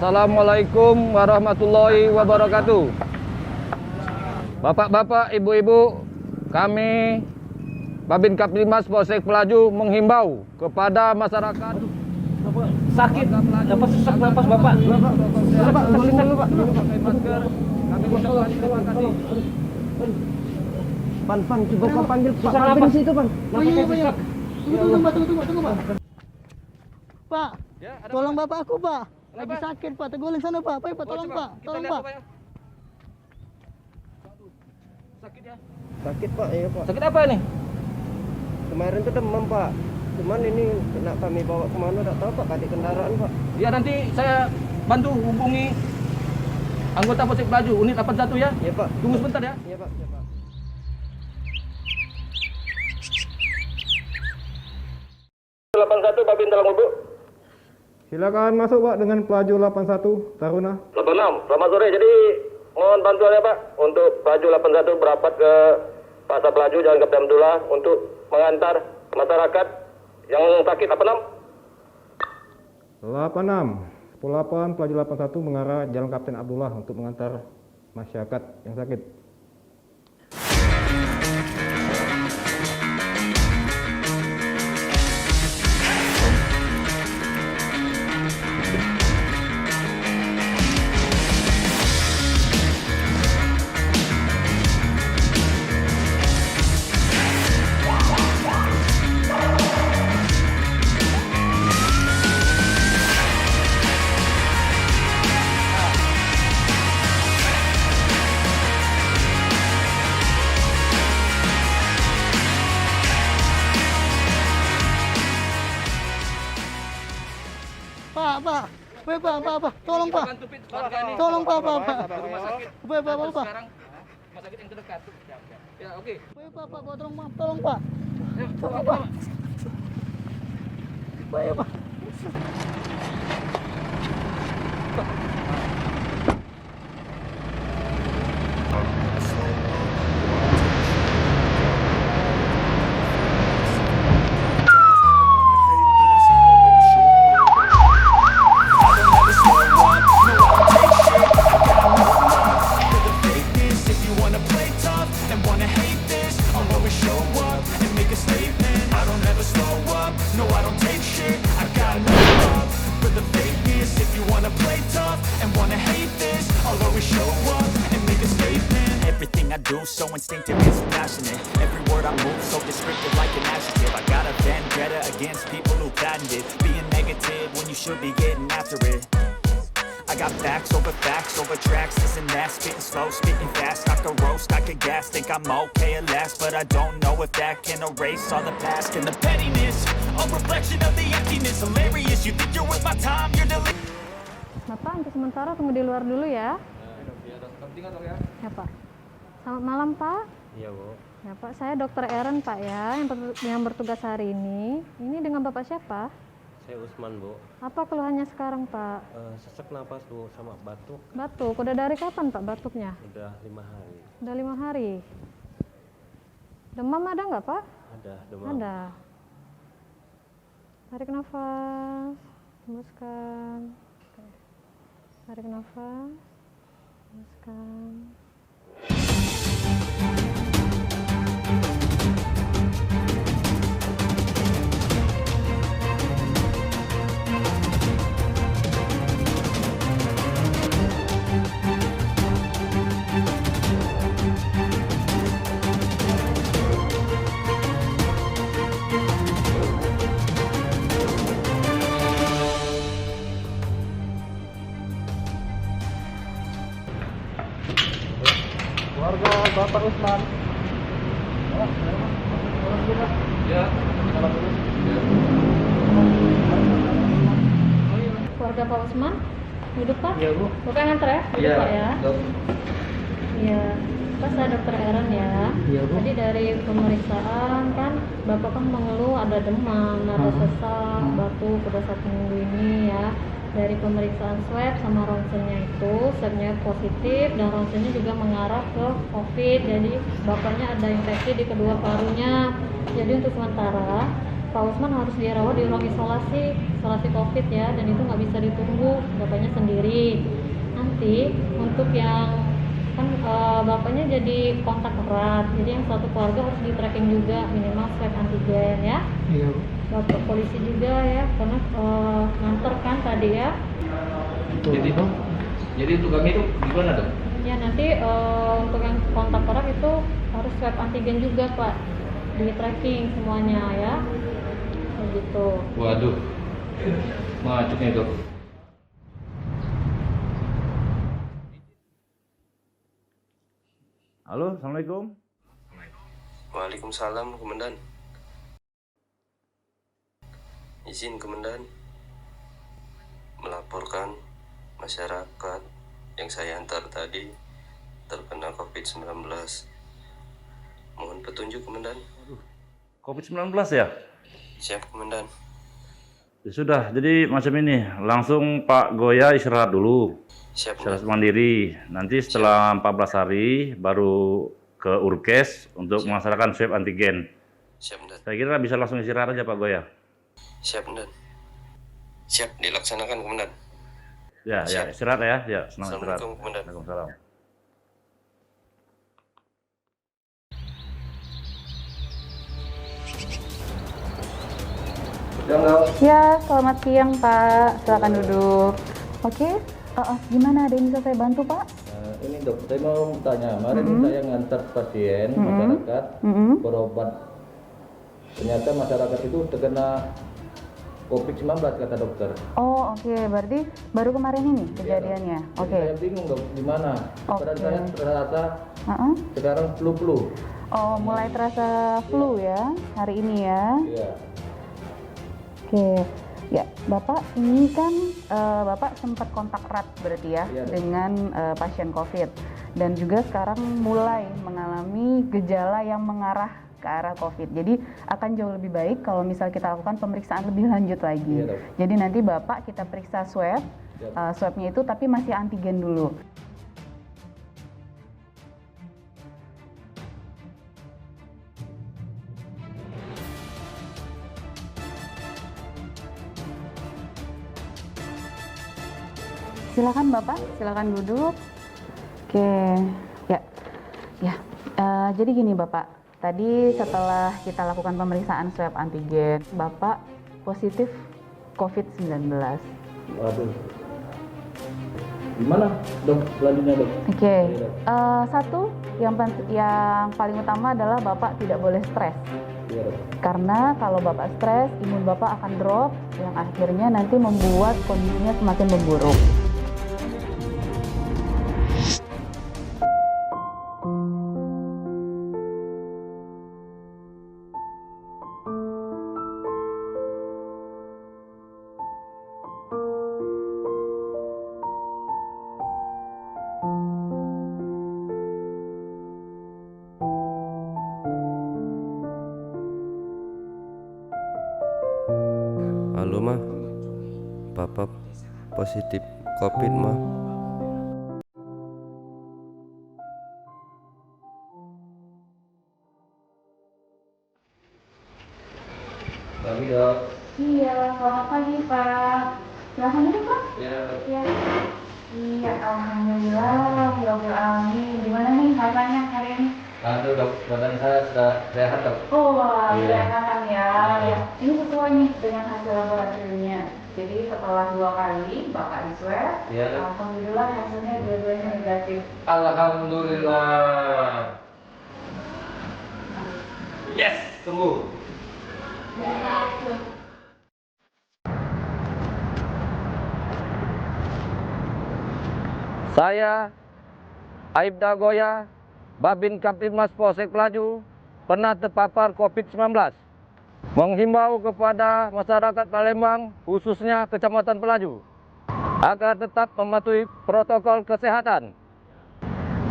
Assalamualaikum warahmatullahi wabarakatuh. Bapak-bapak, ibu-ibu, kami Babin Kaptimas Polsek Pelaju menghimbau kepada masyarakat. Sakit, dapat sesak napas Bapak. Bapak, tolong dulu Pak. Pakai masker. Kami ucapkan terima kasih. Pan, coba kau panggil Pak Babin situ, Pan. Napasnya sesak. Tunggu, Pak. Pak, tolong Bapak aku, Pak. Lagi sakit, Pak. Tegulin sana, Pak. Pak, tolong, Pak. Tolong, Pak. Sakit ya? Sakit Pak, iya Pak. Sakit apa ini? Kemarin tuh demam Pak. Cuman ini nak kami bawa kemana tak tahu Pak, di kendaraan Pak. Ya nanti saya bantu hubungi anggota Polsek Pelaju unit 81 ya. Iya Pak. Tunggu sebentar ya. Iya Pak. Iya Pak. Babin tolong Bu. Silakan masuk Pak dengan Pelaju 81 Taruna. 86. Selamat sore. Jadi mohon bantuannya Pak untuk Pelaju 81 berapat ke Pasar Pelaju Jalan Kapten Abdullah untuk mengantar masyarakat yang sakit 86. 86 18 Pelaju 81 mengarah Jalan Kapten Abdullah untuk mengantar masyarakat yang sakit. Pak, tolong Pak. Tolong Pak. Pak. Sekarang rumah sakit yang terdekat. Ya, oke. Pak, tolong Pak. Tolong Pak. Pak. So instinctive, it's passionate. Every word I move, so descriptive like an adjective. I got a vendetta against people who patented being negative when you should be getting after it. I got facts over tracks, this and that. Spitting slow, spitting fast. I could roast, I could gas. Think I'm okay at last, but I don't know if that can erase all the past. And the pettiness, a reflection of the emptiness. Hilarious, you think you're with my time, you're delirious. Bapak, untuk sementara tunggu di luar dulu ya. Ya Pak. Selamat malam Pak. Iya Bu. Ya Pak, saya Dokter Eren Pak ya, yang bertugas hari ini. Ini dengan Bapak siapa? Saya Usman Bu. Apa keluhannya sekarang Pak? Sesak napas Bu sama batuk. Batuk, udah dari kapan Pak batuknya? Udah 5 hari. Udah 5 hari. Demam ada nggak Pak? Ada demam. Ada. Tarik nafas, hembuskan. Oke. Tarik nafas, hembuskan. Keluarga Bapak Usman. Ya. Keluarga Pak Usman, duduk Pak. Iya Bu. Bapak nganter ya, duduk Pak ya. Iya, Pak saya Dokter Eren ya. Iya Bu. Tadi dari pemeriksaan kan Bapak kan mengeluh ada demam, ada sesak, batuk udah 1 minggu ini ya. Dari pemeriksaan swab sama ronsennya itu, swabnya positif dan ronsennya juga mengarah ke COVID. Jadi bapaknya ada infeksi di kedua parunya. Jadi untuk sementara Pak Usman harus dirawat di ruang isolasi COVID ya, dan itu nggak bisa ditunggu, bapaknya sendiri. Nanti untuk yang kan bapaknya jadi kontak erat, jadi yang satu keluarga harus di tracking juga, minimal swab antigen ya. Iya. Bapak polisi juga ya, karena nganter kan tadi ya. Jadi untuk kami itu gimana dok? Ya nanti untuk yang kontak erat itu harus swab antigen juga Pak, di tracking semuanya ya, begitu. Waduh, macet nih dok. Halo, assalamualaikum. Waalaikumsalam, Komandan. Izin Komandan melaporkan masyarakat yang saya antar tadi terkena COVID-19. Mohon petunjuk, Komandan. COVID-19 ya? Siap, Komandan. Ya sudah, jadi macam ini, langsung Pak Goya istirahat dulu. Siap, Istirahat Komandan. mandiri. Nanti setelah 14 hari baru ke Urkes untuk melaksanakan swab antigen. Siap, Komandan. Saya kira bisa langsung istirahat aja Pak Goya. Siap, Komandan. Siap, dilaksanakan, Komandan. Ya, ya, istirahat ya. Ya, senang istirahat. Assalamualaikum, Komandan. Waalaikumsalam. Ya, selamat siang Pak. Silakan duduk. Oke, gimana? Ada yang bisa saya bantu Pak? Ini dok, saya mau tanya, kemarin saya ngantar pasien masyarakat berobat. Ternyata masyarakat itu terkena COVID-19 kata dokter. Oh oke, berarti baru kemarin ini kejadiannya. Oke. Saya bingung dok, gimana? Karena saya ternyata sekarang flu. Oh, mulai terasa flu ya hari ini ya? Iya. Oke, ya Bapak ini kan Bapak sempat kontak erat berarti ya dengan pasien COVID, dan juga sekarang mulai mengalami gejala yang mengarah ke arah COVID. Jadi akan jauh lebih baik kalau misal kita lakukan pemeriksaan lebih lanjut lagi. Jadi nanti Bapak kita periksa swab, swabnya itu tapi masih antigen dulu. Silakan Bapak, silakan duduk. Oke, ya. Jadi gini Bapak, tadi setelah kita lakukan pemeriksaan swab antigen, Bapak positif COVID-19. Waduh. Gimana dok selanjutnya dok? Oke, satu yang paling utama adalah Bapak tidak boleh stres. Iya dok. Karena kalau Bapak stres, imun Bapak akan drop, yang akhirnya nanti membuat kondisinya semakin memburuk. Halo, Ma. Papa positif COVID, Ma. Pagi dok. Iya, selamat pagi Pak. Silakan duduk Pak. Iya. Iya. Iya, alhamdulillah, alamin. Gimana nih rasanya hari ini? Aduh dok, badan saya sudah sehat dok. Oh, wah, Iya. kelihatan ya. Ya. Ini sesuai nih dengan hasil laboratoriumnya. Jadi setelah 2 kali Bapak di swab, Iya, dok. alhamdulillah hasilnya dua-duanya negatif. Alhamdulillah. Yes, sembuh. Saya, Aibda Goya, Babin Kaptimmas Polsek Pelaju, pernah terpapar COVID-19. Menghimbau kepada masyarakat Palembang, khususnya Kecamatan Pelaju, agar tetap mematuhi protokol kesehatan.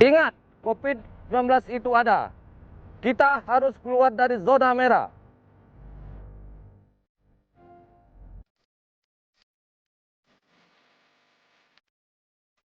Ingat, COVID-19 itu ada. Kita harus keluar dari zona merah.